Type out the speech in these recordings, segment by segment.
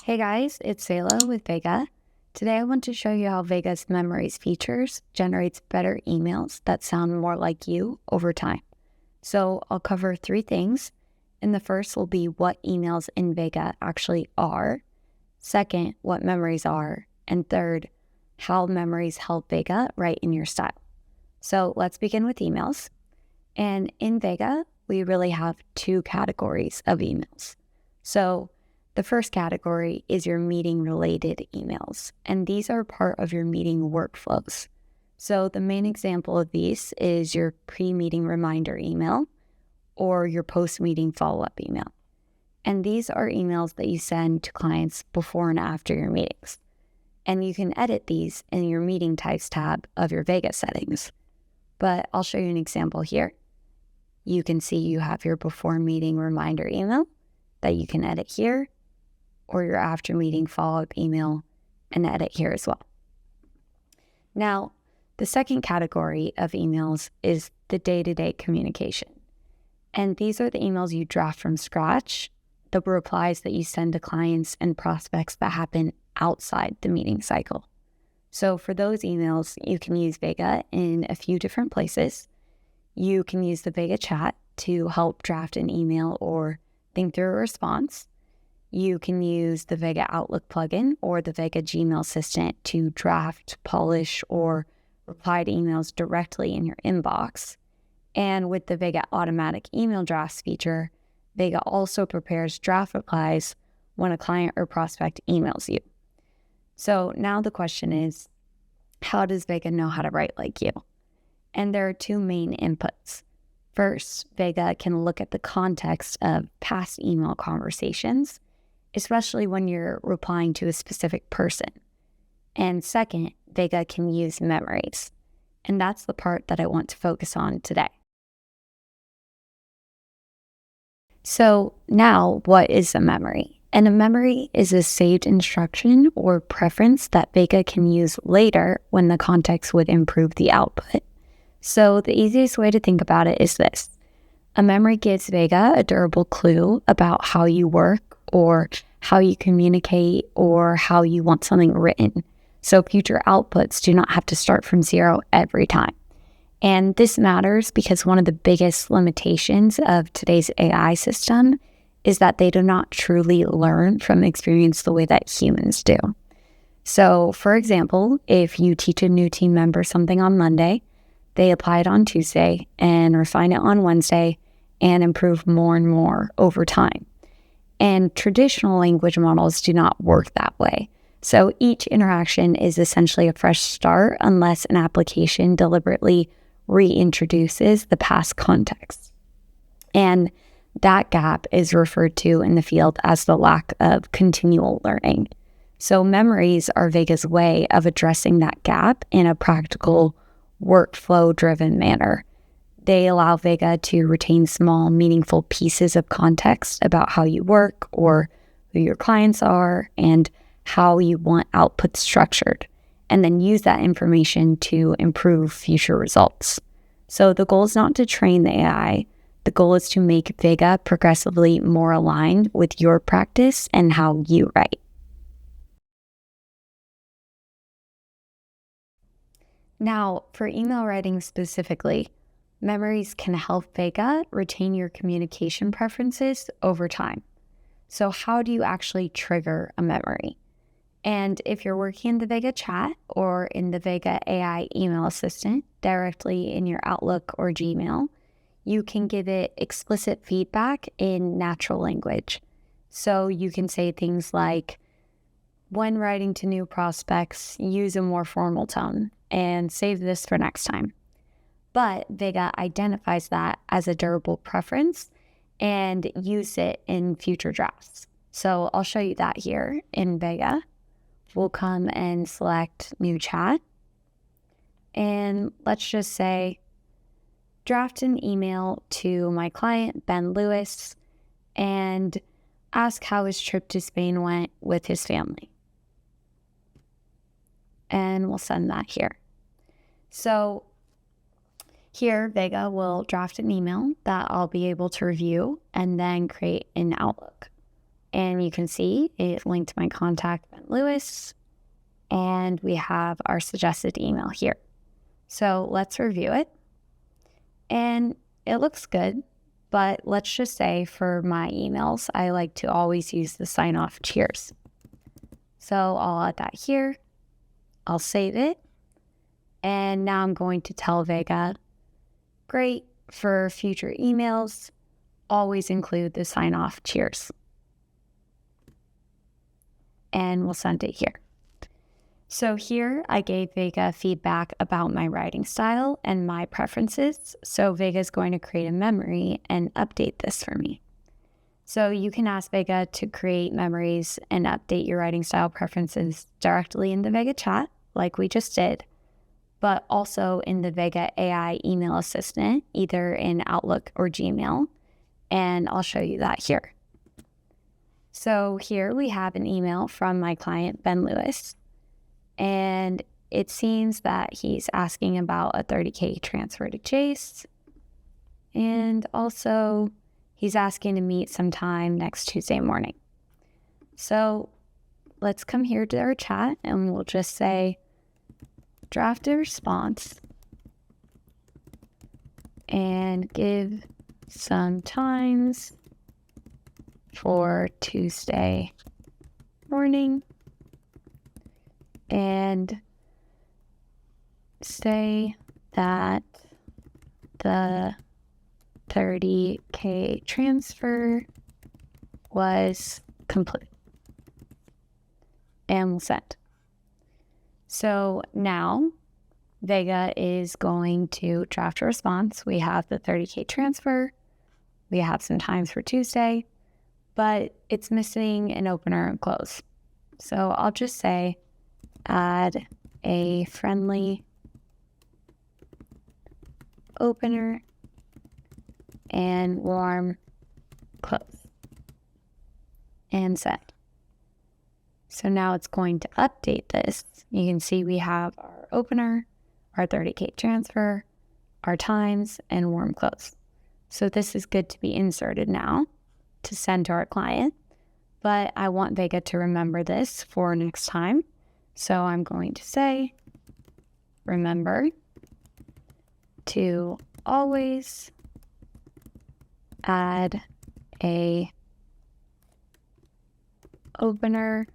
Hey guys, it's Sayla with Vega. Today I want to show you how Vega's memories features generates better emails that sound more like you over time. So I'll cover three things. And the first will be what emails in Vega actually are. Second, what memories are. And third, how memories help Vega write in your style. So let's begin with emails. And in Vega, we really have two categories of emails. So the first category is your meeting-related emails, and these are part of your meeting workflows. So the main example of these is your pre-meeting reminder email or your post-meeting follow-up email. And these are emails that you send to clients before and after your meetings. And you can edit these in your meeting types tab of your Vega settings. But I'll show you an example here. You can see you have your before meeting reminder email that you can edit here, or your after meeting follow-up email and edit here as well. Now, the second category of emails is the day-to-day communication. And these are the emails you draft from scratch, the replies that you send to clients and prospects that happen outside the meeting cycle. So for those emails, you can use Vega in a few different places. You can use the Vega chat to help draft an email or think through a response. You can use the Vega Outlook plugin or the Vega Gmail assistant to draft, polish, or reply to emails directly in your inbox. And with the Vega automatic email drafts feature, Vega also prepares draft replies when a client or prospect emails you. So now the question is, how does Vega know how to write like you? And there are two main inputs. First, Vega can look at the context of past email conversations, especially when you're replying to a specific person. And second, Vega can use memories. And that's the part that I want to focus on today. So now, what is a memory? And a memory is a saved instruction or preference that Vega can use later when the context would improve the output. So the easiest way to think about it is this. A memory gives Vega a durable clue about how you work or how you communicate or how you want something written. So future outputs do not have to start from zero every time. And this matters because one of the biggest limitations of today's AI system is that they do not truly learn from experience the way that humans do. So for example, if you teach a new team member something on Monday, they apply it on Tuesday and refine it on Wednesday and improve more and more over time. And traditional language models do not work that way. So each interaction is essentially a fresh start unless an application deliberately reintroduces the past context. And that gap is referred to in the field as the lack of continual learning. So memories are Vega's way of addressing that gap in a practical, workflow-driven manner. They allow Vega to retain small, meaningful pieces of context about how you work or who your clients are and how you want output structured, and then use that information to improve future results. So the goal is not to train the AI. The goal is to make Vega progressively more aligned with your practice and how you write. Now, for email writing specifically, memories can help Vega retain your communication preferences over time. So how do you actually trigger a memory? And if you're working in the Vega chat or in the Vega AI email assistant directly in your Outlook or Gmail, you can give it explicit feedback in natural language. So you can say things like, when writing to new prospects, use a more formal tone and save this for next time. But Vega identifies that as a durable preference and use it in future drafts. So I'll show you that here in Vega. We'll come and select new chat. And let's just say, draft an email to my client, Ben Lewis, and ask how his trip to Spain went with his family. And we'll send that here. So here, Vega will draft an email that I'll be able to review and then create in Outlook. And you can see it linked my contact, Ben Lewis, and we have our suggested email here. So let's review it. And it looks good, but let's just say for my emails, I like to always use the sign off cheers. So I'll add that here. I'll save it. And now I'm going to tell Vega, great, for future emails, always include the sign off cheers. And we'll send it here. So here I gave Vega feedback about my writing style and my preferences. So Vega is going to create a memory and update this for me. So you can ask Vega to create memories and update your writing style preferences directly in the Vega chat, like we just did, but also in the Vega AI email assistant, either in Outlook or Gmail. And I'll show you that here. So here we have an email from my client, Ben Lewis. And it seems that he's asking about a $30K transfer to Chase. And also, he's asking to meet sometime next Tuesday morning. So let's come here to our chat and we'll just say, draft a response and give some times for Tuesday morning. And say that the $30K transfer was complete. And we'll send. So now Vega is going to draft a response. We have the $30K transfer. We have some times for Tuesday, but it's missing an opener and close. So I'll just say, add a friendly opener and warm close and send. So now it's going to update this. You can see we have our opener, our $30K transfer, our times, and warm close. So this is good to be inserted now to send to our client, but I want Vega to remember this for next time. So I'm going to say, remember to always add a opener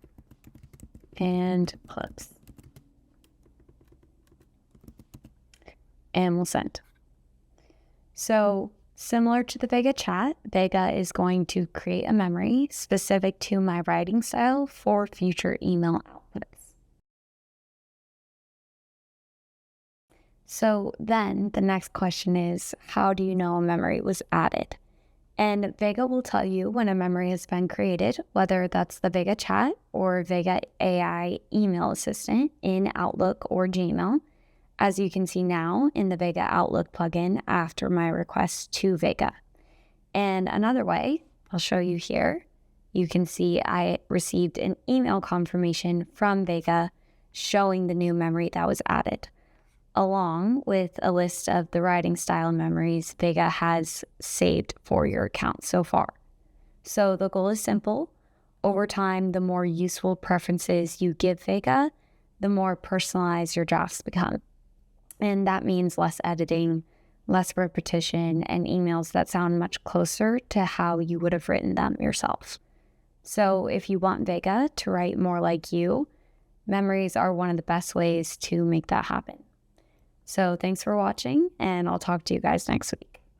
and close. And we'll send. So similar to the Vega chat, Vega is going to create a memory specific to my writing style for future email outputs. So then the next question is, how do you know a memory was added? And Vega will tell you when a memory has been created, whether that's the Vega chat or Vega AI email assistant in Outlook or Gmail, as you can see now in the Vega Outlook plugin after my request to Vega. And another way, I'll show you here, you can see I received an email confirmation from Vega showing the new memory that was added, along with a list of the writing style memories Vega has saved for your account so far. So the goal is simple. Over time, the more useful preferences you give Vega, the more personalized your drafts become. And that means less editing, less repetition, and emails that sound much closer to how you would have written them yourself. So if you want Vega to write more like you, memories are one of the best ways to make that happen. So thanks for watching, and I'll talk to you guys next week.